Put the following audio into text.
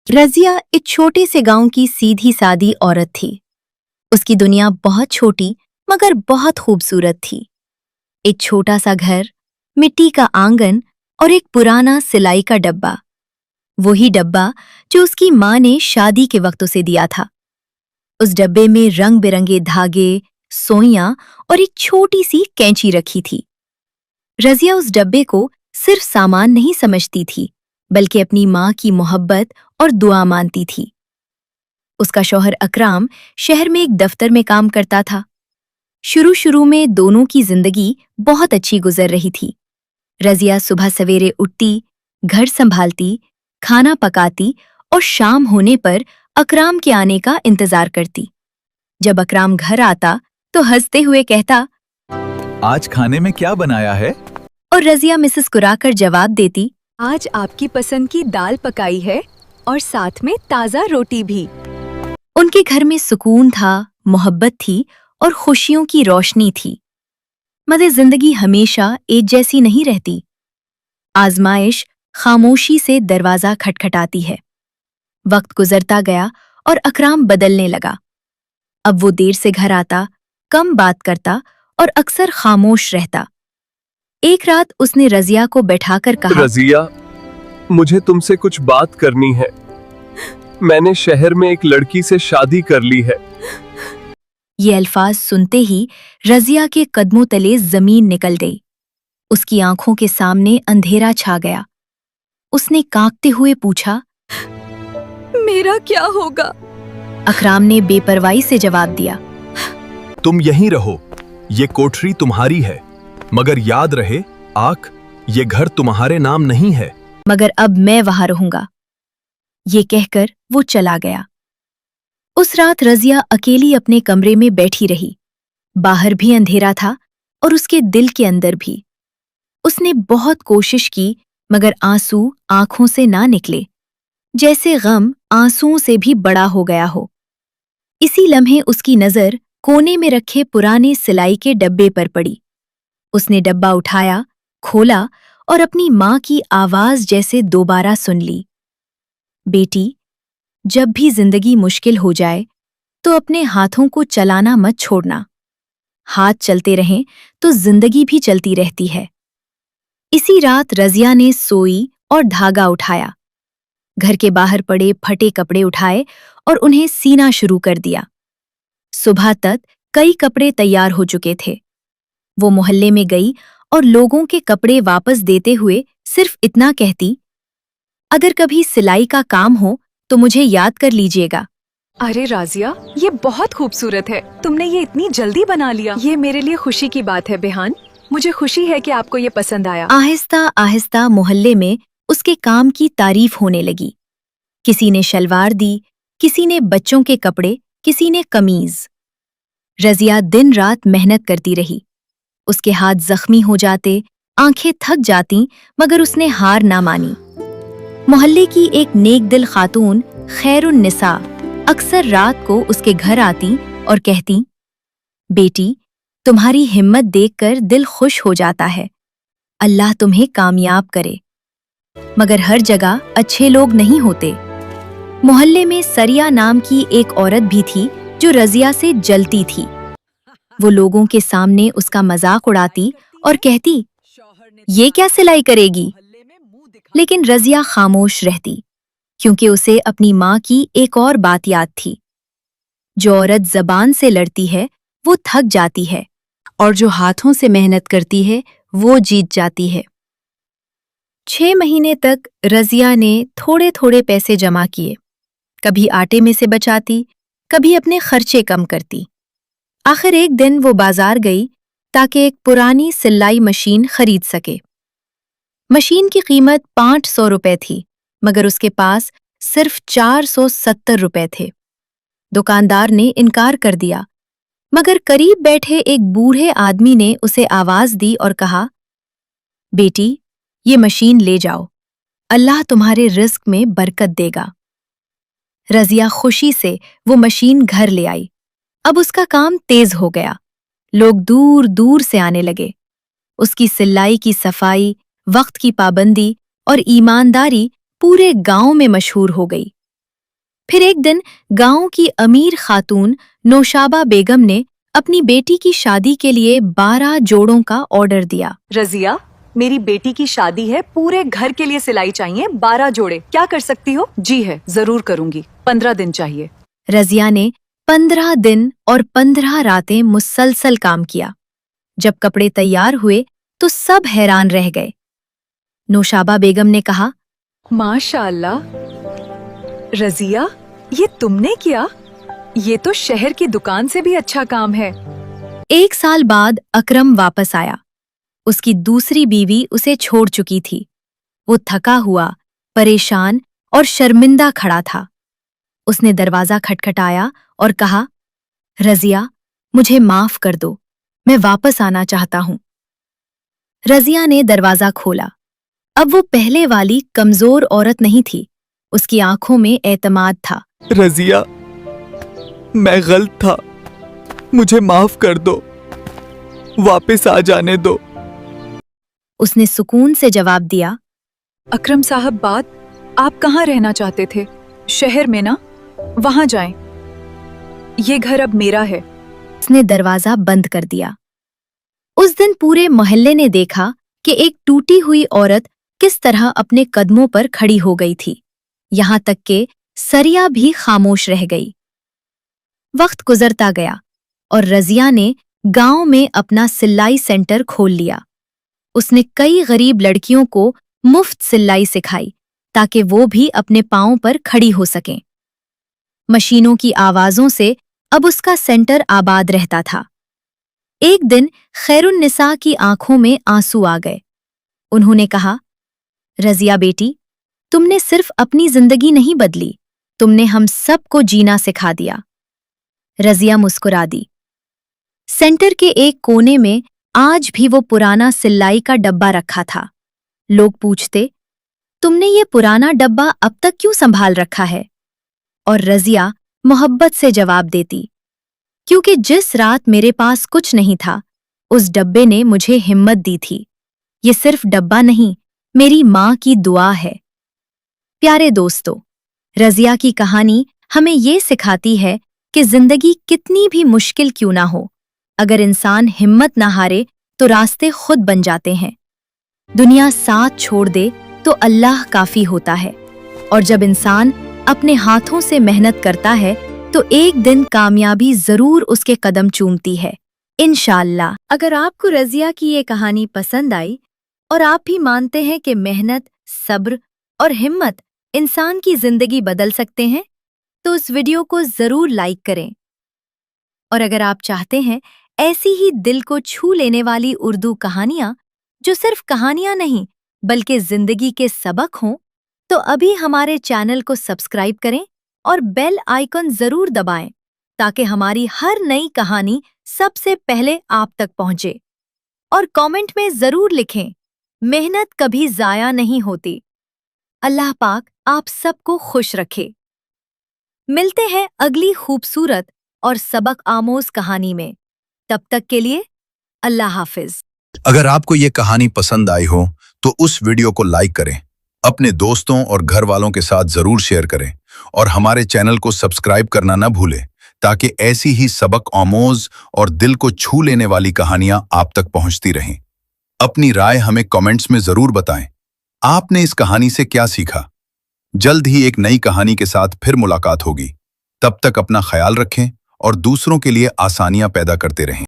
रजिया एक छोटे से गांव की सीधी सादी औरत थी। उसकी दुनिया बहुत छोटी मगर बहुत खूबसूरत थी। एक छोटा सा घर, मिट्टी का आंगन और एक पुराना सिलाई का डब्बा। वही डब्बा जो उसकी माँ ने शादी के वक्त उसे दिया था। उस डब्बे में रंग बिरंगे धागे, सोइयां और एक छोटी सी कैंची रखी थी। रजिया उस डब्बे को सिर्फ सामान नहीं समझती थी, बल्कि अपनी माँ की मोहब्बत और दुआ मानती थी। उसका शौहर अकराम शहर में एक दफ्तर में काम करता था। शुरू शुरू में दोनों की जिंदगी बहुत अच्छी गुजर रही थी। रजिया सुबह सवेरे उठती, घर संभालती, खाना पकाती और शाम होने पर अकराम के आने का इंतजार करती। जब अकराम घर आता तो हंसते हुए कहता, आज खाने में क्या बनाया है? और रजिया मुस्कुराकर जवाब देती, आज आपकी पसंद की दाल पकाई है और साथ में ताज़ा रोटी भी। उनके घर में सुकून था, मोहब्बत थी और खुशियों की रोशनी थी। मगर जिंदगी हमेशा एक जैसी नहीं रहती। आजमाइश खामोशी से दरवाजा खटखटाती है। वक्त गुजरता गया और अकराम बदलने लगा। अब वो देर से घर आता, कम बात करता और अक्सर खामोश रहता। एक रात उसने रजिया को बैठाकर कहा, रजिया, मुझे तुमसे कुछ बात करनी है। मैंने शहर में एक लड़की से शादी कर ली है। ये अल्फाज सुनते ही रजिया के कदमों तले जमीन निकल गई। उसकी आंखों के सामने अंधेरा छा गया। उसने कांपते हुए पूछा, मेरा क्या होगा? अकराम ने बेपरवाही से जवाब दिया, तुम यहीं रहो, ये कोठरी तुम्हारी है, मगर याद रहे, ये घर तुम्हारे नाम नहीं है। मगर अब मैं वहां रहूंगा। ये कहकर वो चला गया। उस रात रजिया अकेली अपने कमरे में बैठी रही। बाहर भी अंधेरा था और उसके दिल के अंदर भी। उसने बहुत कोशिश की, मगर आंसू आंखों से ना निकले, जैसे गम आंसुओं से भी बड़ा हो गया हो। इसी लम्हे उसकी नजर कोने में रखे पुराने सिलाई के डब्बे पर पड़ी। उसने डब्बा उठाया, खोला और अपनी माँ की आवाज जैसे दोबारा सुन ली, बेटी, जब भी जिंदगी मुश्किल हो जाए तो अपने हाथों को चलाना मत छोड़ना। हाथ चलते रहें तो जिंदगी भी चलती रहती है। इसी रात रजिया ने सोई और धागा उठाया, घर के बाहर पड़े फटे कपड़े उठाए और उन्हें सीना शुरू कर दिया। सुबह तक कई कपड़े तैयार हो चुके थे। वो मोहल्ले में गई और लोगों के कपड़े वापस देते हुए सिर्फ इतना कहती, अगर कभी सिलाई का काम हो तो मुझे याद कर लीजिएगा। अरे राजिया, ये बहुत खूबसूरत है। तुमने ये इतनी जल्दी बना लिया। ये मेरे लिए खुशी की बात है बेहान। मुझे खुशी है कि आपको ये पसंद आया। आहिस्ता आहिस्ता मोहल्ले में उसके काम की तारीफ होने लगी। किसी ने शलवार दी, किसी ने बच्चों के कपड़े, किसी ने कमीज। रजिया दिन रात मेहनत करती रही। उसके हाथ जख्मी हो जाते, आंखें थक जाती, मगर उसने हार ना मानी। मोहल्ले की एक नेक दिल खातून खैरुन निसा अक्सर रात को उसके घर आती और कहती, बेटी, तुम्हारी हिम्मत देखकर दिल खुश हो जाता है। अल्लाह तुम्हें कामयाब करे। मगर हर जगह अच्छे लोग नहीं होते। मोहल्ले में सरिया नाम की एक औरत भी थी जो रजिया से जलती थी। वो लोगों के सामने उसका मजाक उड़ाती और कहती, ये क्या सिलाई करेगी? लेकिन रजिया खामोश रहती, क्योंकि उसे अपनी माँ की एक और बात याद थी, जो औरत जबान से लड़ती है वो थक जाती है और जो हाथों से मेहनत करती है वो जीत जाती है। 6 महीने तक रजिया ने थोड़े थोड़े पैसे जमा किए। कभी आटे में से बचाती, कभी अपने खर्चे कम करती। आखिर एक दिन वो बाजार गई ताकि एक पुरानी सिलाई मशीन खरीद सके। मशीन की कीमत 500 रुपए थी, मगर उसके पास सिर्फ 470 रुपए थे। दुकानदार ने इनकार कर दिया, मगर करीब बैठे एक बूढ़े आदमी ने उसे आवाज दी और कहा, बेटी, ये मशीन ले जाओ, अल्लाह तुम्हारे रिस्क में बरकत देगा। रजिया खुशी से वो मशीन घर ले आई। अब उसका काम तेज हो गया। लोग दूर दूर से आने लगे। उसकी सिलाई की सफाई, वक्त की पाबंदी और ईमानदारी पूरे गांव में मशहूर हो गई। फिर एक दिन गांव की अमीर खातून नौशाबा बेगम ने अपनी बेटी की शादी के लिए 12 जोड़ों का ऑर्डर दिया। रजिया, मेरी बेटी की शादी है, पूरे घर के लिए सिलाई चाहिए, 12 जोड़े। क्या कर सकती हो? जी है, जरूर करूंगी। 15 दिन चाहिए। रजिया ने 15 दिन और 15 रातें मुसलसल काम किया। जब कपड़े तैयार हुए तो सब हैरान रह गए। नौशाबा बेगम ने कहा, माशाअल्लाह, रजिया, ये तुमने किया? ये तो शहर की दुकान से भी अच्छा काम है। 1 साल बाद अकरम वापस आया। उसकी दूसरी बीवी उसे छोड़ चुकी थी। वो थका हुआ, परेशान और शर्मिंदा खड़ा था। उसने दरवाजा खटखटाया और कहा, रजिया, मुझे माफ कर दो, मैं वापस आना चाहता हूं। रजिया ने दरवाजा खोला। अब वो पहले वाली कमजोर औरत नहीं थी। उसकी आंखों में एतमाद था। रजिया, मैं गलत था, मुझे माफ कर दो, वापस आ जाने दो। उसने सुकून से जवाब दिया, अकरम साहब, बात आप कहाँ रहना चाहते थे? शहर में ना? वहां जाएं। ये घर अब मेरा है। उसने दरवाजा बंद कर दिया। उस दिन पूरे मोहल्ले ने देखा कि एक टूटी हुई औरत किस तरह अपने कदमों पर खड़ी हो गई थी। यहां तक कि सरिया भी खामोश रह गई। वक्त गुजरता गया और रजिया ने गांव में अपना सिलाई सेंटर खोल लिया। उसने कई गरीब लड़कियों को मुफ्त सिलाई सिखाई ताकि वो भी अपने पांवों पर खड़ी हो सकें। मशीनों की आवाजों से अब उसका सेंटर आबाद रहता था। एक दिन खैरुन्निसा की आंखों में आंसू आ गए। उन्होंने कहा, रजिया बेटी, तुमने सिर्फ अपनी जिंदगी नहीं बदली, तुमने हम सबको जीना सिखा दिया। रजिया मुस्कुरा दी। सेंटर के एक कोने में आज भी वो पुराना सिलाई का डब्बा रखा था। लोग पूछते, तुमने ये पुराना डब्बा अब तक क्यों संभाल रखा है? और रजिया मोहब्बत से जवाब देती, क्योंकि जिस रात मेरे पास कुछ नहीं था, उस डब्बे ने मुझे हिम्मत दी थी। ये सिर्फ डब्बा नहीं, मेरी माँ की दुआ है। प्यारे दोस्तों, रजिया की कहानी हमें ये सिखाती है कि जिंदगी कितनी भी मुश्किल क्यों ना हो, अगर इंसान हिम्मत ना हारे तो रास्ते खुद बन जाते हैं। दुनिया साथ छोड़ दे तो अल्लाह काफी होता है, और जब इंसान अपने हाथों से मेहनत करता है तो एक दिन कामयाबी जरूर उसके कदम चूमती है, इंशाअल्लाह। अगर आपको रजिया की ये कहानी पसंद आई और आप भी मानते हैं कि मेहनत, सब्र और हिम्मत इंसान की जिंदगी बदल सकते हैं, तो उस वीडियो को जरूर लाइक करें। और अगर आप चाहते हैं ऐसी ही दिल को छू लेने वाली उर्दू कहानियां, जो सिर्फ कहानियां नहीं बल्कि जिंदगी के सबक हों, तो अभी हमारे चैनल को सब्सक्राइब करें और बेल आइकन जरूर दबाएं, ताकि हमारी हर नई कहानी सबसे पहले आप तक पहुंचे। और कमेंट में जरूर लिखें, मेहनत कभी जाया नहीं होती। अल्लाह पाक आप सबको खुश रखे। मिलते हैं अगली खूबसूरत और सबक आमोज कहानी में। तब तक के लिए अल्लाह हाफिज। अगर आपको ये कहानी पसंद आई हो तो उस वीडियो को लाइक करें, अपने दोस्तों और घर वालों के साथ जरूर शेयर करें, और हमारे चैनल को सब्सक्राइब करना न भूलें, ताकि ऐसी ही सबक आमोज और दिल को छू लेने वाली कहानियां आप तक पहुंचती रहें। अपनी राय हमें कमेंट्स में जरूर बताएं। आपने इस कहानी से क्या सीखा? जल्द ही एक नई कहानी के साथ फिर मुलाकात होगी। तब तक अपना ख्याल रखें और दूसरों के लिए आसानियां पैदा करते रहें।